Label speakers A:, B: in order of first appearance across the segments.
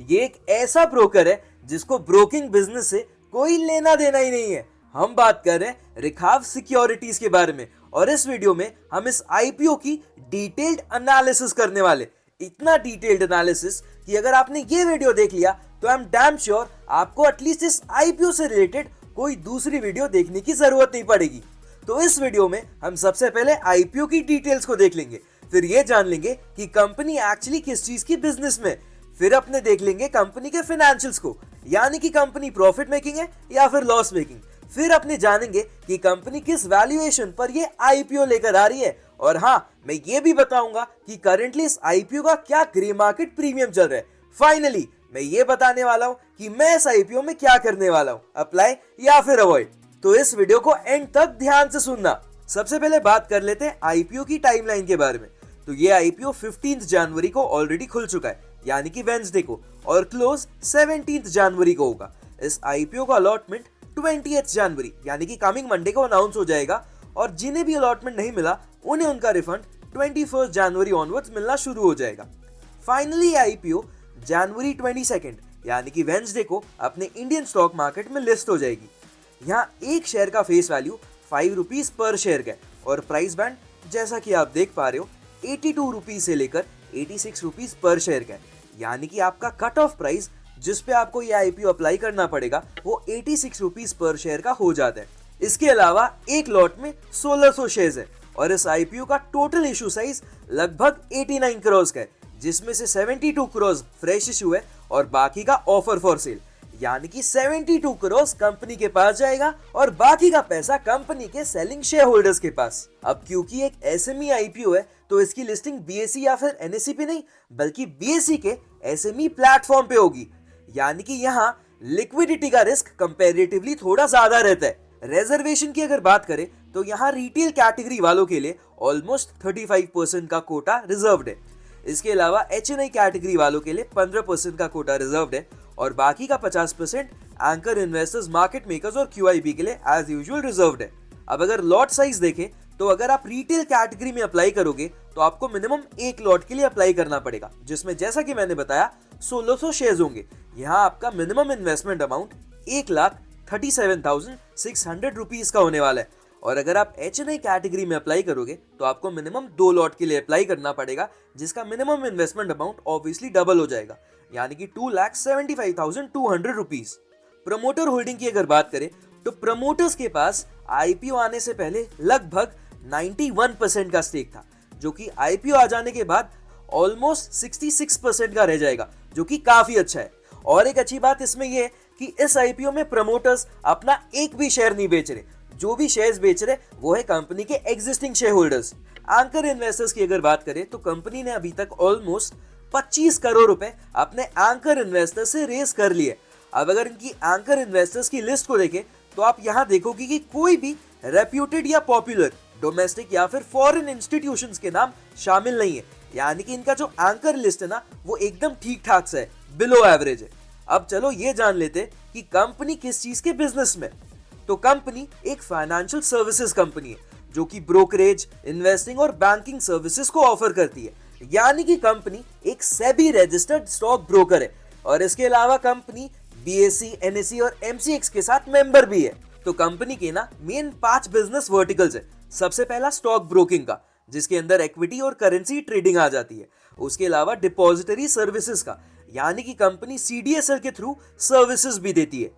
A: ये एक ऐसा ब्रोकर है जिसको ब्रोकिंग बिजनेस से कोई लेना देना ही नहीं है। हम बात कर रहे हैं रिखाव सिक्योरिटीज के बारे में और इस वीडियो में हम इस आईपीओ की डिटेल्ड एनालिसिस करने वाले। इतना डिटेल्ड एनालिसिस कि अगर आपने ये वीडियो देख लिया तो आई एम डैम श्योर आपको एटलीस्ट इस आईपीओ से रिलेटेड कोई दूसरी वीडियो देखने की जरूरत नहीं पड़ेगी। तो इस वीडियो में हम सबसे पहले आईपीओ की डिटेल्स को देख लेंगे, फिर ये जान लेंगे कि कंपनी एक्चुअली किस चीज की बिजनेस में, फिर अपने देख लेंगे कंपनी के फाइनेंशियल्स को, यानी कि कंपनी प्रॉफिट मेकिंग है या फिर लॉस मेकिंग, फिर अपने जानेंगे कि कंपनी किस वैल्यूएशन पर ये आईपीओ लेकर आ रही है, और हाँ मैं ये भी बताऊंगा कि करंटली इस आईपीओ का क्या ग्रे मार्केट प्रीमियम चल रहा है। फाइनली मैं ये बताने वाला हूँ कि मैं इस आईपीओ में क्या करने वाला हूँ, अप्लाई या फिर अवॉइड। तो इस वीडियो को एंड तक ध्यान से सुनना। सबसे पहले बात कर लेते हैं आईपीओ की टाइमलाइन के बारे में। तो ये आईपीओ 15 जनवरी को ऑलरेडी खुल चुका है, यानी कि वेंसडे को, और क्लोज 17 जनवरी को होगा। इस आईपीओ का अलॉटमेंट 20 जनवरी यानी कि कमिंग मंडे को अनाउंस हो जाएगा, और जिन्हें भी अलॉटमेंट नहीं मिला उन्हें उनका रिफंड 21 जनवरी ऑनवर्ड्स मिलना शुरू हो जाएगा। फाइनली आईपीओ जनवरी 22 यानी कि वेंसडे को अपने इंडियन स्टॉक मार्केट में लिस्ट हो जाएगी। यहाँ एक शेयर का face value 5 rupees per share का है, और प्राइस बैंड जैसा कि आप देख पा रहे हो 82 रुपीज से लेकर 86 रुपीज पर शेयर का है, यानी कि आपका कट ऑफ प्राइस जिस पे आपको ये आईपीओ अप्लाई करना पड़ेगा वो 86 रुपीज पर शेयर का हो जाता है। इसके अलावा एक लॉट में 1600 शेयर्स है, और इस आईपीओ का टोटल इशू साइज लगभग 89 करोड़ का है, जिसमें से 72 करोड़ फ्रेश इशू है और बाकी का ऑफर फॉर सेल, यानी कि 72 करोड़ कंपनी के पास जाएगा और बाकी का पैसा कंपनी के सेलिंग शेयर होल्डर्स के पास। अब क्योंकि एक एसएमई आईपीओ है तो इसकी लिस्टिंग बीएसई या फिर एनएसई पे नहीं बल्कि बीएसई के एसएमई प्लेटफॉर्म पे होगी, यानी कि यहाँ लिक्विडिटी का रिस्क कंपैरेटिवली थोड़ा ज्यादा रहता है। रिजर्वेशन की अगर बात करें तो यहाँ रिटेल कैटेगरी वालों के लिए ऑलमोस्ट 35% का कोटा रिजर्व्ड है। इसके अलावा एचएनआई कैटेगरी वालों के लिए 15% का कोटा रिजर्व्ड है, और बाकी का 50% एंकर इन्वेस्टर्स, मार्केट मेकर्स और क्यूआईबी के लिए एज यूजुअल रिजर्व्ड है। अब अगर लॉट साइज देखें तो अगर आप रिटेल कैटेगरी में अप्लाई करोगे तो आपको मिनिमम एक लॉट के लिए अप्लाई करना पड़ेगा, जिसमें जैसा कि मैंने बताया 1600 शेयर्स होंगे। यहाँ आपका मिनिमम इन्वेस्टमेंट अमाउंट 1,37,600 रुपीज का होने वाला है, और अगर आप एचएनआई कैटेगरी में अप्लाई करोगे तो आपको मिनिमम 2 लॉट के लिए अप्लाई करना पड़ेगा, जिसका minimum investment amount obviously double हो जाएगा, यानी कि 2,75,200 रुपीज। प्रमोटर होल्डिंग की अगर बात करें तो प्रमोटर्स के पास आईपीओ आने से पहले लगभग 91% का स्टेक था, जो कि आईपीओ आ जाने के बाद ऑलमोस्ट 66% का रह जाएगा, जो कि काफी अच्छा है। और एक अच्छी बात इसमें यह है कि इस आईपीओ में प्रमोटर्स अपना एक भी शेयर नहीं बेच रहे, जो भी शेयर्स बेच रहे वो है कंपनी के existing share holders. Anchor investors की अगर बात करें तो कंपनी ने अभी तक ऑलमोस्ट 25 करोड़ रुपए अपने एंकर इन्वेस्टर्स से रेस कर लिए। अब अगर इनकी एंकर इन्वेस्टर्स की लिस्ट को देखें तो आप यहाँ देखोगे कि कोई भी रेप्यूटेड या पॉपुलर डोमेस्टिक या फिर फॉरेन इंस्टीट्यूशंस के नाम शामिल नहीं है, यानी कि इनका जो एंकर लिस्ट है ना वो एकदम ठीक ठाक सा है, बिलो एवरेज है। अब चलो ये जान लेते कि कंपनी किस चीज के बिजनेस में। तो कंपनी एक फाइनेंशियल सर्विसेज कंपनी है जो कि ब्रोकरेज, इन्वेस्टिंग और बैंकिंग सर्विसेज को ऑफर करती है, यानी कि कंपनी एक सेबी रजिस्टर्ड स्टॉक ब्रोकर है, और इसके अलावा कंपनी बीएसई, एनएसई और एमसीएक्स के साथ मेंबर भी है। तो कंपनी के ना मेन 5 बिजनेस वर्टिकल्स है। सबसे पहला स्टॉक ब्रोकिंग का, जिसके अंदर इक्विटी और करेंसी ट्रेडिंग आ जाती है। उसके अलावा डिपॉजिटरी सर्विसेज का, यानी कि कंपनी सीडीएसएल के थ्रू सर्विसेज भी देती है।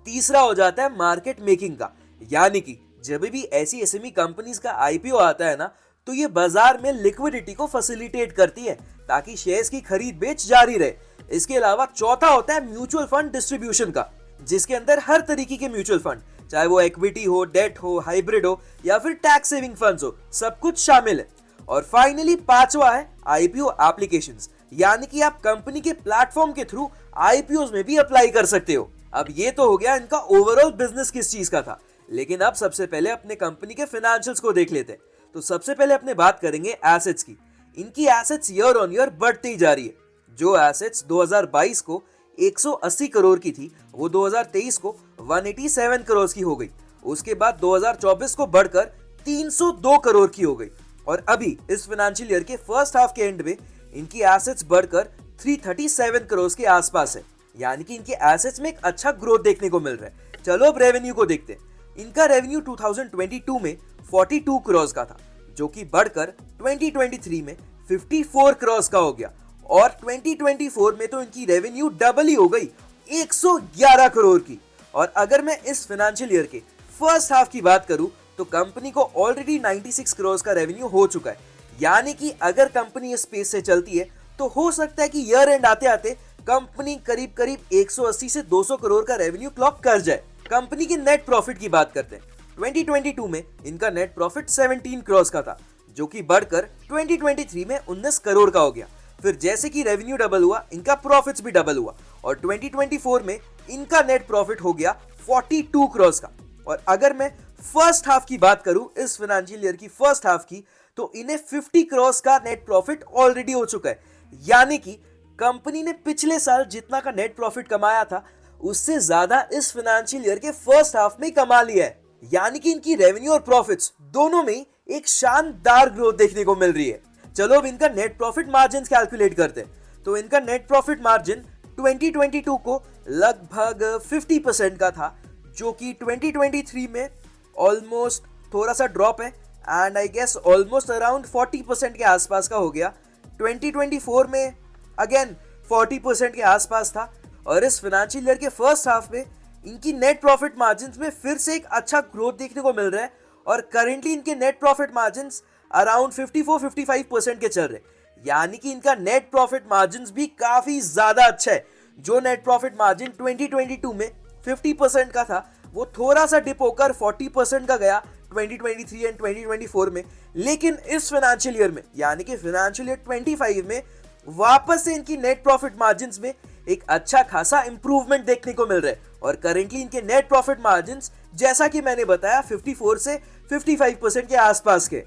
A: तीसरा हो जाता है मार्केट मेकिंग का, यानी कि जब भी ऐसी एसएमई कंपनीज का आईपीओ आता है ना तो ये बाजार में लिक्विडिटी को फैसिलिटेट करती है ताकि शेयर्स की खरीद बेच जारी रहे। इसके अलावा चौथा होता है म्यूचुअल फंड डिस्ट्रीब्यूशन का, जिसके अंदर हर तरीके के म्यूचुअल फंड, चाहे वो इक्विटी हो, डेट हो, हाइब्रिड हो या फिर टैक्स सेविंग फंड्स हो, सब कुछ शामिल है। और फाइनली पांचवा है आईपीओ एप्लीकेशंस, यानी कि आप कंपनी के प्लेटफॉर्म के थ्रू आईपीओ में भी अप्लाई कर सकते हो। अब ये तो हो गया इनका ओवरऑल बिजनेस किस चीज का था, लेकिन अब सबसे पहले अपने कंपनी के फाइनेंशियल्स को देख लेते हैं। तो सबसे पहले अपने बात करेंगे एसेट्स की। इनकी एसेट्स ईयर ऑन ईयर बढ़ती ही जा रही है। जो एसेट्स 2022 को 180 करोड़ की थी वो 2023 को 187 करोड़ की हो गई। उसके बाद 2024 को बढ़कर 302 करोड़ की हो गई, और अभी इस फाइनेंशियल ईयर के फर्स्ट हाफ के एंड में इनकी एसेट्स बढ़कर 337 करोड़ के आसपास है, यानी कि इनके एसेट्स में एक अच्छा ग्रोथ देखने को मिल रहा है। चलो अब रेवेन्यू को देखते हैं। इनका रेवेन्यू 2022 में 42 करोड़ का था, जो कि बढ़कर 2023 में 54 करोड़ का हो गया, और 2024 में तो इनकी रेवेन्यू डबल ही हो गई 111 करोड़ की। और अगर मैं इस फाइनेंशियल ईयर के फर्स्ट हाफ की बात करूं तो कंपनी को ऑलरेडी 96 करोड़ का रेवेन्यू हो चुका है, यानी कि अगर कंपनी इस पेस से चलती है तो हो सकता है कि ईयर एंड आते आते कंपनी करीब करीब 180 से 200 करोड़ का रेवेन्यू क्लॉक कर जाए। कंपनी की नेट प्रॉफिट की बात करते हैं। 2022 में इनका नेट प्रॉफिट 17 करोड़ का था, जो कि बढ़कर 2023 में 19 करोड़ का हो गया। फिर जैसे कि रेवेन्यू डबल हुआ, इनका प्रॉफिट्स भी डबल हुआ, और 2024 में इनका नेट प्रॉफिट हो गया 42 करोड़ का। और अगर मैं फर्स्ट हाफ की बात करूं, इस फाइनेंशियल ईयर की फर्स्ट हाफ की, तो इन्हें 50 करोड़ का नेट प्रॉफिट ऑलरेडी हो चुका है, यानी कि कंपनी ने पिछले साल जितना का नेट प्रॉफिट कमाया था उससे ज्यादा इस फाइनेंशियल ईयर के फर्स्ट हाफ में कमा लिया है। यानी कि इनकी रेवेन्यू और प्रॉफिट्स दोनों में एक शानदार ग्रोथ देखने को मिल रही है। चलो अब इनका नेट प्रॉफिट मार्जिन कैलकुलेट करते हैं। तो इनका नेट प्रॉफिट मार्जिन 2022 को लगभग 50% का था, जो कि 2023 में ऑलमोस्ट थोड़ा सा ड्रॉप है, and I guess almost around 40% के आसपास का हो गया। 2024 में अगेन 40% के आसपास था, और इस फाइनेंशियल ईयर के फर्स्ट हाफ में इनकी नेट प्रॉफिट मार्जिन्स में फिर से एक अच्छा ग्रोथ देखने को मिल रहा है, और करेंटली इनके नेट प्रॉफिट मार्जिन्स अराउंड 54-55% के चल रहे, यानी कि इनका नेट प्रॉफिट मार्जिन्स भी काफी ज्यादा अच्छा है। जो नेट प्रॉफिट मार्जिन 2022 में 50% का था, वो थोड़ा सा डिप होकर 40% का गया 2023 एंड 2024 में, लेकिन इस फाइनेंशियल ईयर में यानी कि फाइनेंशियल ईयर 25 में वापस से इनकी नेट प्रॉफिट मार्जिन्स में एक अच्छा खासा इंप्रूवमेंट देखने को मिल रहा है, और करेंटली इनके नेट प्रॉफिट मार्जिन्स जैसा कि मैंने बताया 54 से 55% के आसपास के।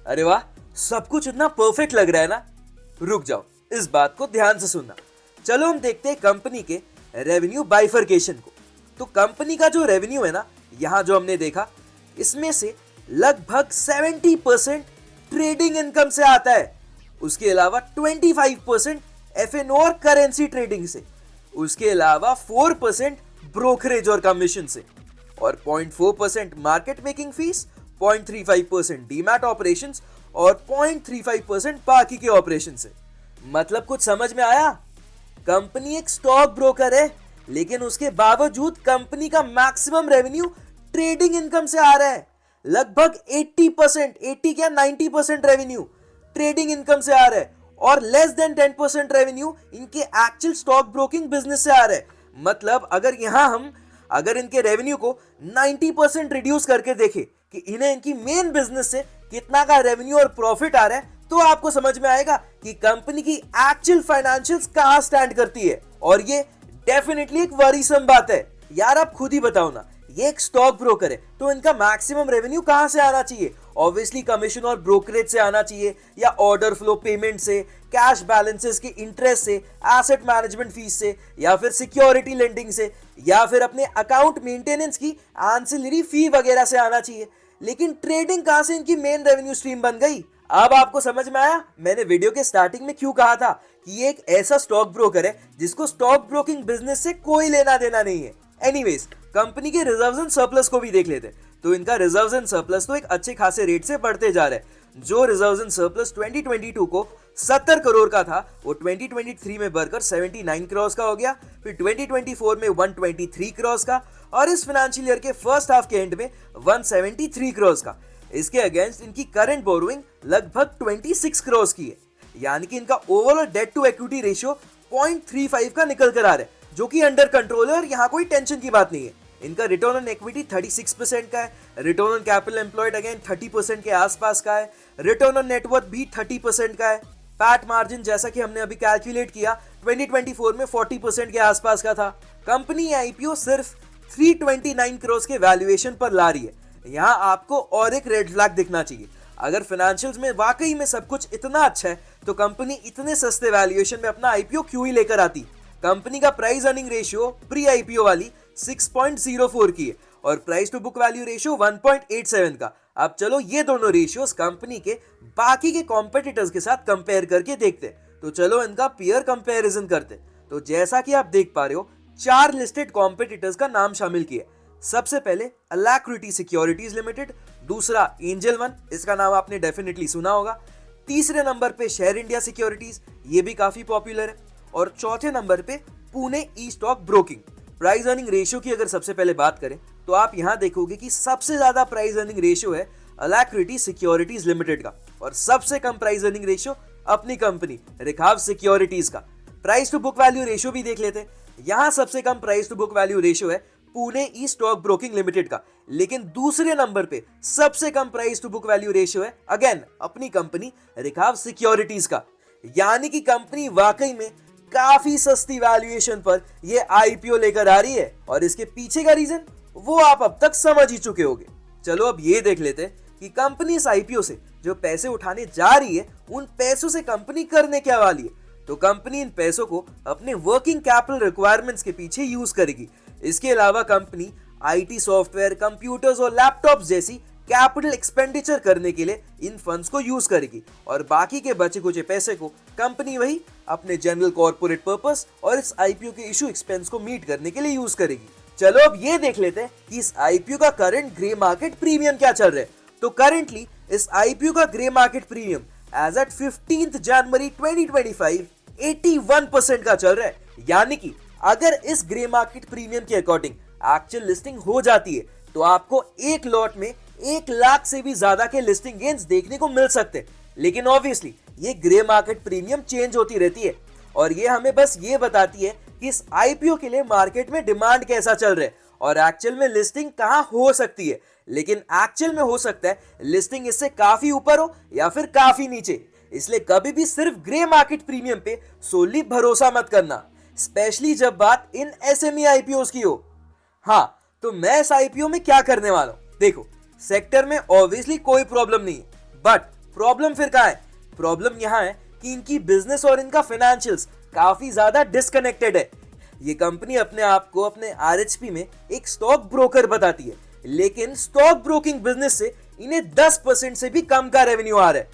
A: अरे वाह, सब कुछ इतना परफेक्ट लग रहा है ना। रुक जाओ, इस बात को ध्यान से सुनना। चलो हम देखते हैं कंपनी के रेवेन्यू बाइफरकेशन को। तो कंपनी का जो रेवेन्यू है ना, यहाँ जो हमने देखा, इसमें से लगभग 70% ट्रेडिंग इनकम से आता है। उसके अलावा 25% एफएनओ और करेंसी ट्रेडिंग से, उसके अलावा 4% ब्रोकरेज और कमीशन से, और 0.4% market making fees, 0.35% demat operations, और 0.35% बाकी के ऑपरेशन से। मतलब कुछ समझ में आया? कंपनी एक स्टॉक ब्रोकर है, लेकिन उसके बावजूद कंपनी का मैक्सिमम रेवेन्यू ट्रेडिंग इनकम से आ रहा है। लगभग 80%, 80 क्या 90% रेवेन्यू ट्रेडिंग इनकम से आ रहा है, और लेस देन 10% रेवेन्यू इनके एक्चुअल स्टॉक ब्रोकिंग बिजनेस से आ रहा है। मतलब अगर इनके रेवेन्यू को 90% रिड्यूस करके देखें कि इन्हें इनकी मेन बिजनेस से कितना का रेवेन्यू और प्रॉफिट आ रहा है, तो आपको समझ में आएगा कि कंपनी की एक्चुअल फाइनेंशियल्स कहां स्टैंड करती है। और ये डेफिनेटली एक वरीसम बात है यार। आप खुद ही बताओ ना, ये एक स्टॉक ब्रोकर है, तो इनका मैक्सिमम रेवेन्यू कहां से आना चाहिए? ऑब्वियसली कमीशन और ब्रोकरेज से आना चाहिए, या ऑर्डर फ्लो पेमेंट से, कैश बैलेंसेस के इंटरेस्ट से, एसेट मैनेजमेंट फीस से, या फिर सिक्योरिटी लेंडिंग से, या फिर अपने अकाउंट मेंटेनेंस की एंसिलरी फी वगैरह से आना चाहिए। लेकिन ट्रेडिंग कहां से इनकी मेन रेवेन्यू स्ट्रीम बन गई? अब आपको समझ में आया मैंने वीडियो के स्टार्टिंग में क्यों कहा था कि ये एक ऐसा स्टॉक ब्रोकर है जिसको स्टॉक ब्रोकिंग बिजनेस से कोई लेना देना नहीं है। एनीवेज, कंपनी के रिजर्व्स एंड सरप्लस को भी देख लेते हैं। तो इनका रिजर्व्स एंड सरप्लस तो एक अच्छे खासे रेट से बढ़ते जा रहे हैं। जो रिजर्व्स एंड सरप्लस 2022 को 70 करोड़ का था, वो 2023 में बढ़कर 79 करोड़ का हो गया, फिर 2024 में 123 करोड़ का, और इस फाइनेंशियल ईयर के फर्स्ट हाफ के एंड में 173 करोड़ का। इसके अगेंस्ट इनकी करंट बोरोइंग लगभग 26 करोड़ की है, यानी कि इनका overall debt to equity ratio 0.35 का निकल कर आ रहा है, जो कि अंडर कंट्रोल है और यहाँ कोई टेंशन की बात नहीं है। इनका रिटर्न ऑन इक्विटी 36% का है, return on capital employed again 30% के आसपास का है, रिटर्न ऑन नेटवर्थ भी 30% का है। पैट मार्जिन जैसा कि हमने अभी कैलकुलेट किया 2024 में 40% के आसपास का था। कंपनी आईपीओ सिर्फ 329 करोड़ के वैल्यूएशन पर ला रही है। यहाँ आपको और एक रेड फ्लैग दिखना चाहिए। अगर फाइनेंशियल्स में वाकई में सब कुछ इतना अच्छा है, तो कंपनी इतने सस्ते वैल्यूएशन में अपना आईपीओ क्यों ही लेकर आती? कंपनी का price earning ratio pre IPO वाली 6.04 की है, और price to book value ratio 1.87 का। अब चलो ये दोनों रेशियोस कंपनी के बाकी के कॉम्पिटिटर्स के साथ कंपेयर करके देखते हैं। तो चलो इनका पीयर कंपैरिजन करते। तो जैसा कि आप देख पा रहे हो, 4 लिस्टेड कॉम्पिटिटर्स का नाम शामिल किया। सबसे पहले अलाक्रिटी सिक्योरिटीज लिमिटेड, दूसरा एंजल वन, इसका नाम आपने डेफिनेटली सुना होगा। तीसरे नंबर पे शेयर इंडिया सिक्योरिटीज, ये भी काफी पॉपुलर है। और चौथे नंबर पे Pune E stock broking. Price earning ratio की अगर सबसे पहले बात करें तो आप यहां देखोगे कि सबसे ज्यादा प्राइस अर्निंग रेशियो है अलाक्रिटी सिक्योरिटीज लिमिटेड का, और सबसे कम प्राइस अर्निंग रेशियो अपनी कंपनी रिखाव सिक्योरिटीज का। Price to book value ratio भी देख लेते हैं। यहां सबसे कम price to book value ratio है Pune E stock broking limited का, लेकिन दूसरे नंबर पे सबसे कम price to book value ratio है अगेन अपनी कंपनी रिखाव सिक्योरिटीज का। यानी कि कंपनी वाकई में काफी सस्ती वैल्यूएशन पर ये आईपीओ लेकर आ रही है, और इसके पीछे का रीजन वो आप अब तक समझ ही चुके होंगे। चलो अब ये देख लेते हैं कि कंपनी इस आईपीओ से जो पैसे उठाने जा रही है, उन पैसों से कंपनी करने क्या वाली है। तो कंपनी इन पैसों को अपने वर्किंग कैपिटल रिक्वायरमेंट्स के पीछे यूज करेगी। इसके अलावा कंपनी आईटी सॉफ्टवेयर, कंप्यूटर्स और लैपटॉप्स जैसी कैपिटल एक्सपेंडिचर करने के लिए इन फंड्स को यूज करेगी, और बाकी के बचे कुचे पैसे को कंपनी वही अपने जनरल कॉर्पोरेट पर्पस और इस आईपीओ के इशू एक्सपेंस को मीट करने के लिए यूज करेगी। चलो अब ये देख लेते हैं कि इस आईपीओ का करंट ग्रे मार्केट प्रीमियम क्या चल रहा है। तो करंटली इस आईपीओ का grey market premium as at 15 जनवरी 2025 81% का चल रहा है। यानी कि अगर इस ग्रे मार्केट प्रीमियम के अकॉर्डिंग एक्चुअल लिस्टिंग हो जाती है तो आपको एक लॉट में 1 लाख से भी ज्यादा के लिस्टिंग गेन्स देखने को मिल सकते हैं। लेकिन ऑब्वियसली ये ग्रे मार्केट प्रीमियम चेंज होती रहती है, और ये हमें बस ये बताती है कि इस आईपीओ के लिए मार्केट में डिमांड कैसा चल रहा है और एक्चुअल में लिस्टिंग कहां हो सकती है। लेकिन एक्चुअल में हो सकता है लिस्टिंग इससे काफी ऊपर हो या फिर काफी नीचे, इसलिए कभी भी सिर्फ ग्रे मार्केट प्रीमियम पे सोली भरोसा मत करना, स्पेशली जब बात इन एसएमई आईपीओस की हो। हाँ, तो मैं इस आईपीओ में क्या करने वाला हूं, देखो सेक्टर में ऑब्वियसली कोई प्रॉब्लम नहीं है, बट प्रॉब्लम फिर कहां है। प्रॉब्लम यहां है कि इनकी बिजनेस और इनका फाइनेंशियल्स काफी ज्यादा डिस्कनेक्टेड है। ये कंपनी अपने आप को अपने आरएचपी में एक स्टॉक ब्रोकर बताती है, लेकिन स्टॉक ब्रोकिंग बिजनेस से इन्हें 10% से भी कम का रेवेन्यू आ रहा है।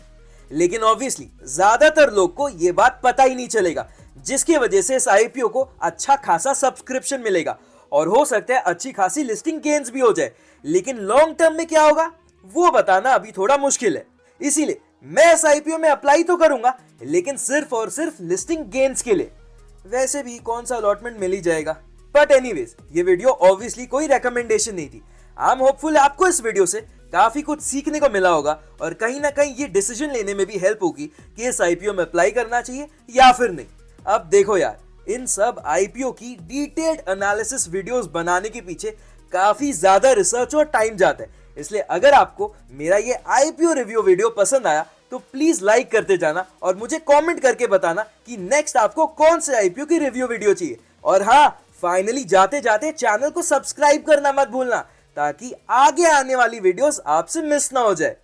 A: लेकिन ऑब्वियसली ज्यादातर लोग को यह बात पता ही नहीं चलेगा, जिसकी वजह से इस आईपीओ को अच्छा खासा सब्सक्रिप्शन मिलेगा और हो सकता है अच्छी खासी लिस्टिंग गेन्स भी हो जाए। लेकिन लॉन्ग टर्म में क्या होगा वो बताना अभी थोड़ा मुश्किल है। इसीलिए मैं इस आईपीओ में अप्लाई तो करूंगा, लेकिन सिर्फ और सिर्फ लिस्टिंग गेन्स के लिए। वैसे भी कौन सा अलॉटमेंट मिल ही जाएगा। बट एनीवेज, ये वीडियो ऑब्वियसली कोई रेकमेंडेशन नहीं थी। आई एम होपफुल आपको इस वीडियो से काफी कुछ सीखने को मिला होगा, और कहीं ना कहीं ये डिसीजन लेने में भी हेल्प होगी कि इस आईपीओ में अप्लाई करना चाहिए या फिर नहीं। अब देखो यार, इन सब आईपीओ की डिटेल्ड एनालिसिस वीडियोस बनाने के पीछे काफी ज्यादा रिसर्च और टाइम जाता है। इसलिए अगर आपको मेरा ये आईपीओ रिव्यू वीडियो पसंद आया तो प्लीज लाइक करते जाना और मुझे कमेंट करके बताना कि नेक्स्ट आपको कौन से आईपीओ की रिव्यू वीडियो चाहिए। और हाँ, फाइनली जाते जाते चैनल को सब्सक्राइब करना मत भूलना, ताकि आगे आने वाली वीडियोस आपसे मिस ना हो जाए।